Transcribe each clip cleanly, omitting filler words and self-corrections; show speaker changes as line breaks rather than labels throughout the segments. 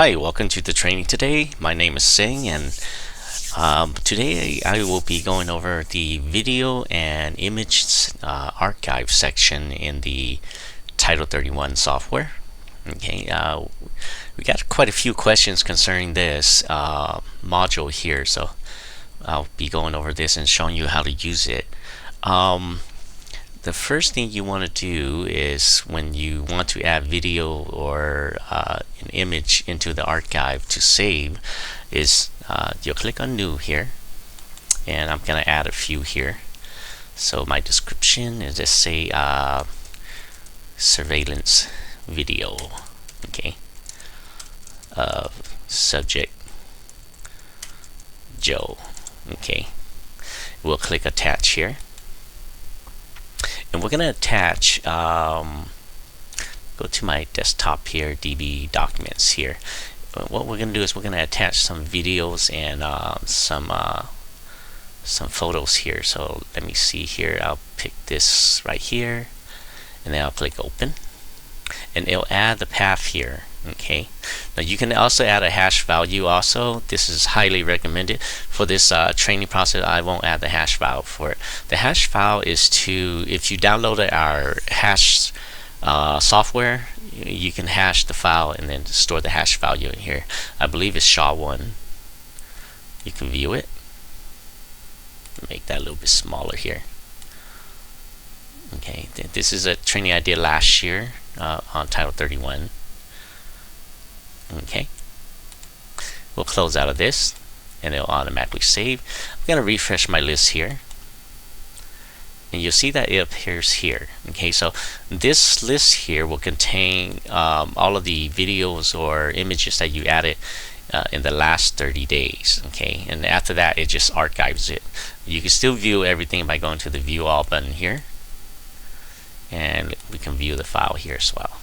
Hi, welcome to the training today. My name is Singh, and today I will be going over the video and image archive section in the Title 31 software. Okay, we got quite a few questions concerning this module here, so I'll be going over this and showing you how to use it. The first thing you want to do is when you want to add video or an image into the archive to save is you'll click on new here, and I'm going to add a few here. So my description is just say surveillance video, okay, subject Joe. Okay, we'll click attach here. And we're going to attach, go to my desktop here, DB documents here. What we're going to do is we're going to attach some videos and some photos here. So let me see here. I'll pick this right here, and then I'll click open, and it'll add the path here. Okay, now you can also add a hash value also. This is highly recommended for this training process. I won't add the hash file for it. The hash file is to, if you downloaded our hash software, you can hash the file and then store the hash value in here. I believe it's SHA-1. You can view it. Make that a little bit smaller here. Okay, this is a training I did last year on Title 31. Okay, we'll close out of this and it'll automatically save. I'm going to refresh my list here, and you'll see that it appears here. Okay, so this list here will contain all of the videos or images that you added in the last 30 days. Okay, and after that it just archives it. You can still view everything by going to the view all button here, and we can view the file here as well.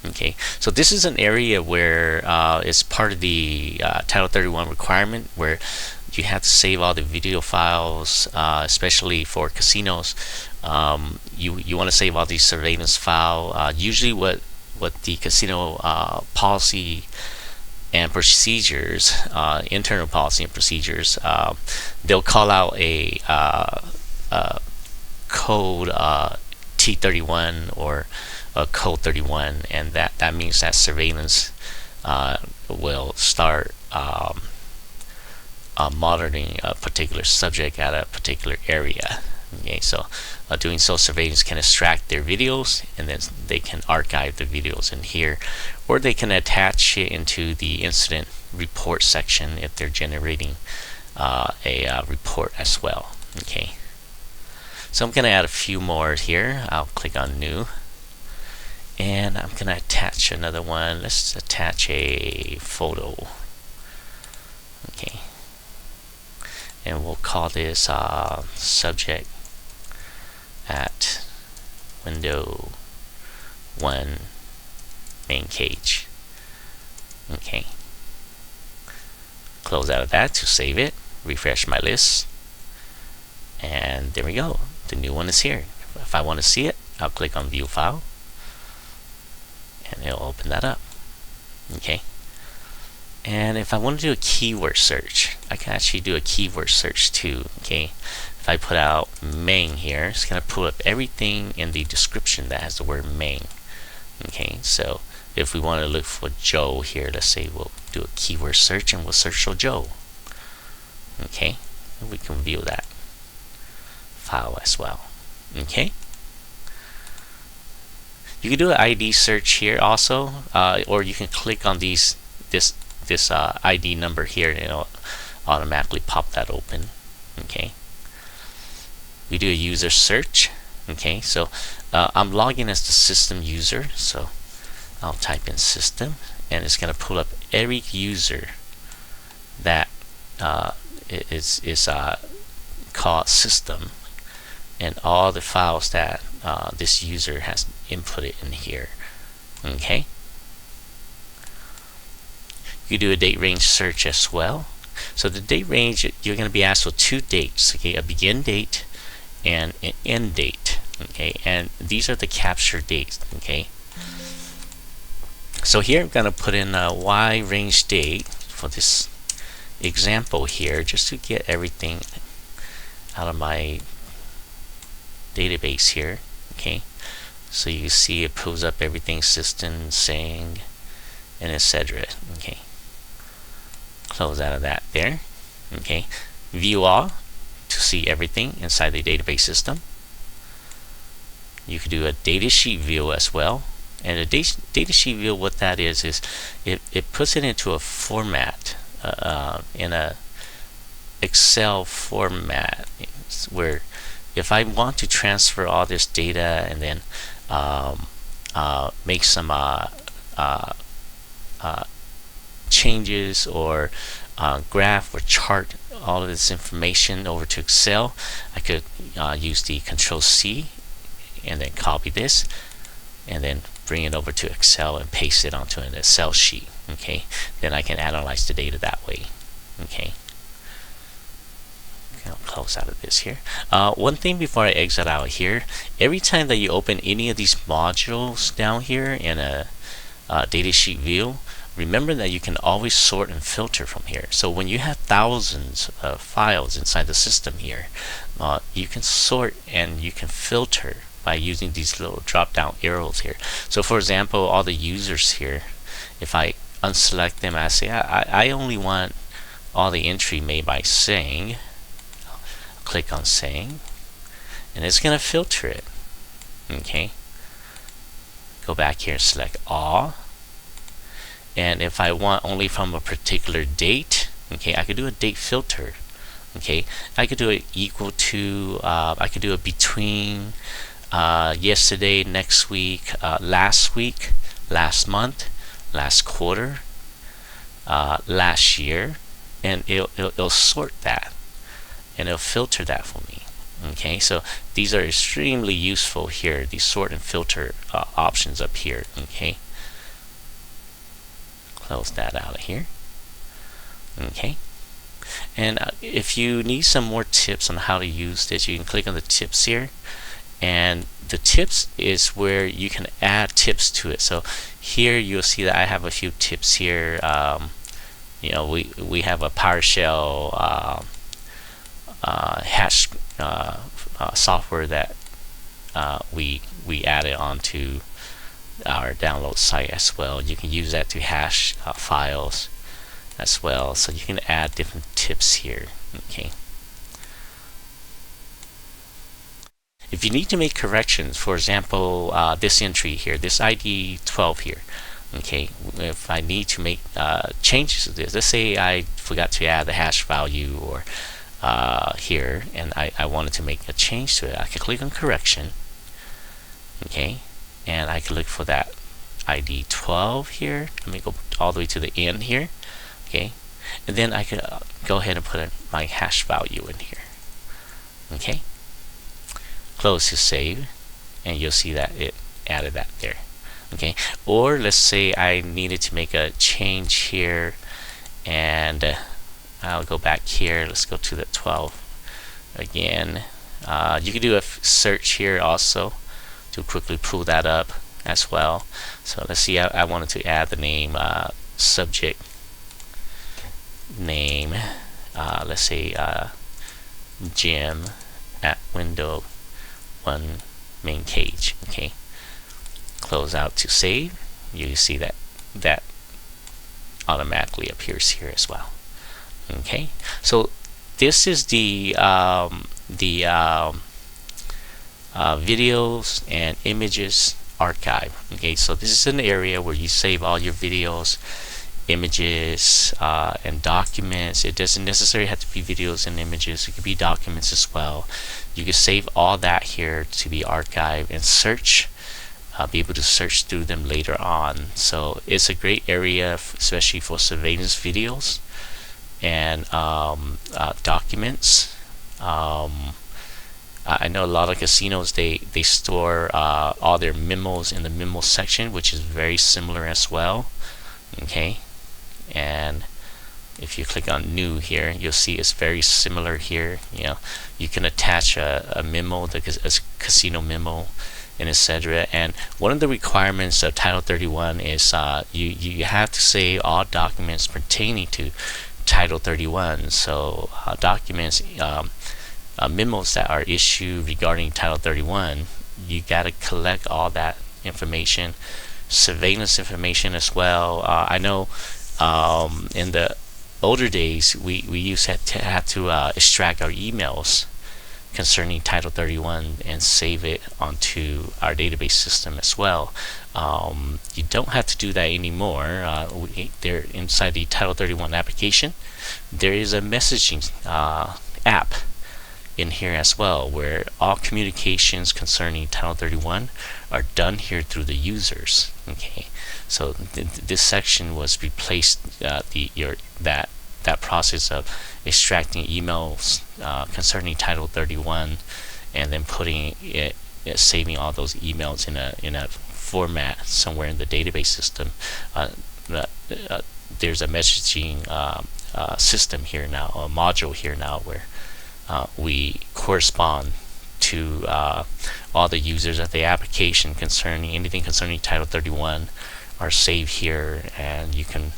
Okay, so this is an area where it's part of the Title 31 requirement where you have to save all the video files, especially for casinos. You want to save all these surveillance file. Usually what the casino policy and procedures, internal policy and procedures, they'll call out a code T31 or code 31, and that means that surveillance will start monitoring a particular subject at a particular area. Okay, so doing so, surveillance can extract their videos, and then they can archive the videos in here, or they can attach it into the incident report section if they're generating a report as well. Okay, so I'm going to add a few more here. I'll click on new, and I'm going to attach another one. Let's attach a photo. Okay, and we'll call this subject at window 1 main cage. Okay, close out of that to save it, refresh my list, and there we go. The new one is here. If I want to see it, I'll click on view file, and it'll open that up. Okay, and if I want to do a keyword search, I can actually do a keyword search too. Okay, if I put out main here, it's going to pull up everything in the description that has the word main. Okay, so if we want to look for Joe here, let's say we'll do a keyword search and we'll search for Joe. Okay, and we can view that file as well. Okay, you can do an ID search here also, or you can click on this ID number here, and it'll automatically pop that open. Okay, we do a user search. Okay, so I'm logging as the system user, so I'll type in system, and it's going to pull up every user that is called system, and all the files that this user has inputted in here. Okay, you do a date range search as well. So the date range, you're going to be asked for two dates. Okay, a begin date and an end date. Okay, and these are the capture dates. Okay, So here I'm going to put in a Y range date for this example here, just to get everything out of my database here. Okay, so you see it pulls up everything, system, saying, and etc. Okay, close out of that there. Okay, view all to see everything inside the database system. You could do a datasheet view as well. And a datasheet view, what that is it puts it into a format, in a Excel format, where if I want to transfer all this data and then make some changes or graph or chart all of this information over to Excel, I could use the Control-C and then copy this and then bring it over to Excel and paste it onto an Excel sheet. Okay, then I can analyze the data that way. Okay, I'll close out of this here. One thing before I exit out here, every time that you open any of these modules down here in a datasheet view, remember that you can always sort and filter from here. So when you have thousands of files inside the system here, you can sort and you can filter by using these little drop down arrows here. So for example, all the users here, if I unselect them, I say I only want all the entry made by saying. I'll click on saying, and it's going to filter it. Okay, go back here and select all. And if I want only from a particular date, okay, I could do a date filter. Okay, I could do it equal to, I could do it between yesterday, next week, last week, last month, last quarter, last year, and it'll sort that and it'll filter that for me. Okay, so these are extremely useful here, these sort and filter options up here. Okay, close that out of here. Okay, and if you need some more tips on how to use this, you can click on the tips here, and the tips is where you can add tips to it. So here you'll see that I have a few tips here. You know, we have a PowerShell hash software that we added onto our download site as well. You can use that to hash files as well, so you can add different tips here. Okay, if you need to make corrections, for example, this entry here, this ID 12 here, okay, if I need to make changes to this, let's say I forgot to add the hash value or here, and I wanted to make a change to it, I can click on correction. Okay, and I can look for that ID 12 here. Let me go all the way to the end here. Okay, and then I can go ahead and put in my hash value in here. Okay, close to save, and you'll see that it added that there. Okay, or let's say I needed to make a change here, and I'll go back here. Let's go to the 12 again. You can do a search here also to quickly pull that up as well. So let's see, I wanted to add the name, subject name, let's say Jim at window 1 main page. Okay, close out to save. You see that automatically appears here as well. Okay, so this is the videos and images archive. Okay, so this is an area where you save all your videos, images, and documents. It doesn't necessarily have to be videos and images, it could be documents as well. You can save all that here to be archived and search, be able to search through them later on. So it's a great area, especially for surveillance videos and documents. I know a lot of casinos, they store all their memos in the memo section, which is very similar as well. Okay, and if you click on new here, you'll see it's very similar here. You know, you can attach a memo, a casino memo, and etc. And one of the requirements of Title 31 is you have to save all documents pertaining to Title 31. So documents, memos that are issued regarding Title 31, you got to collect all that information, surveillance information as well. I know in the older days we used to have to extract our emails concerning Title 31 and save it onto our database system as well. You don't have to do that anymore. There inside the Title 31 application, there is a messaging app in here as well, where all communications concerning Title 31 are done here through the users. Okay, so this section was replaced. That process of extracting emails concerning Title 31 and then putting it, saving all those emails in a format somewhere in the database system. There's a messaging system here now, a module here now, where we correspond to all the users of the application concerning anything concerning Title 31 are saved here, and you can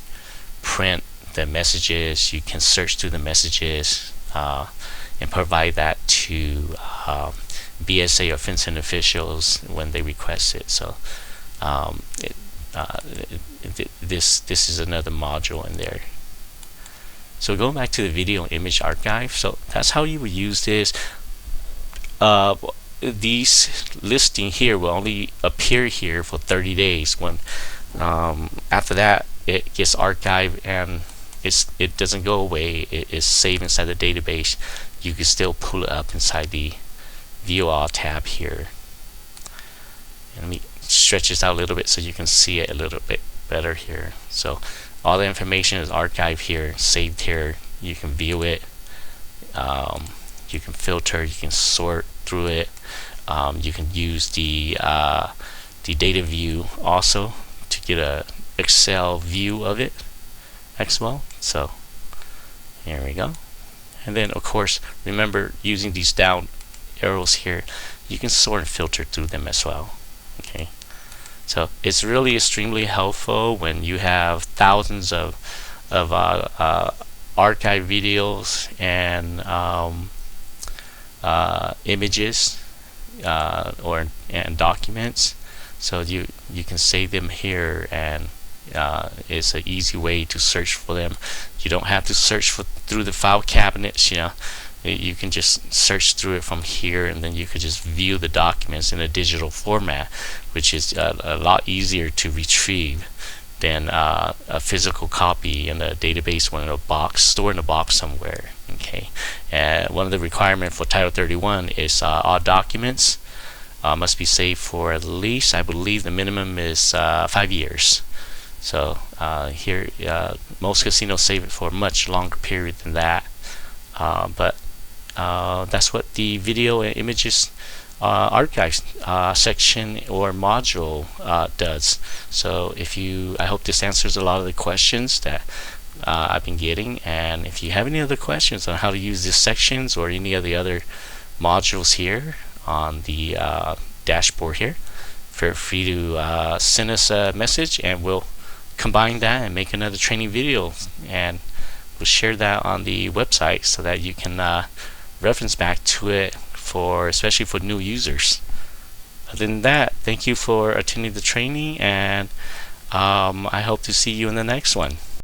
print the messages, you can search through the messages and provide that to BSA or FinCEN officials when they request it. So this is another module in there. So going back to the video and image archive, so that's how you would use this. These listing here will only appear here for 30 days. When after that, it gets archived and it doesn't go away. It is saved inside the database. You can still pull it up inside the View All tab here. And let me stretch this out a little bit so you can see it a little bit better here. So all the information is archived here, saved here. You can view it. You can filter. You can sort through it. You can use the data view also to get a Excel view of it as well. So here we go. And then of course, remember, using these down arrows here, you can sort and filter through them as well. Okay, so it's really extremely helpful when you have thousands of archive videos and images and documents. So you can save them here, and it's an easy way to search for them. You don't have to search through the file cabinets. You can just search through it from here, and then you could just view the documents in a digital format, which is a lot easier to retrieve than a physical copy in a database or in a box, stored in a box somewhere. Okay, and one of the requirements for Title 31 is all documents must be saved for at least, I believe the minimum is 5 years. So here most casinos save it for a much longer period than that, but that's what the video and images archive section or module does. So I hope this answers a lot of the questions that I've been getting, and if you have any other questions on how to use these sections or any of the other modules here on the dashboard here, feel free to send us a message, and we'll combine that and make another training video, and we'll share that on the website so that you can reference back to it, especially for new users. Other than that, thank you for attending the training, and I hope to see you in the next one.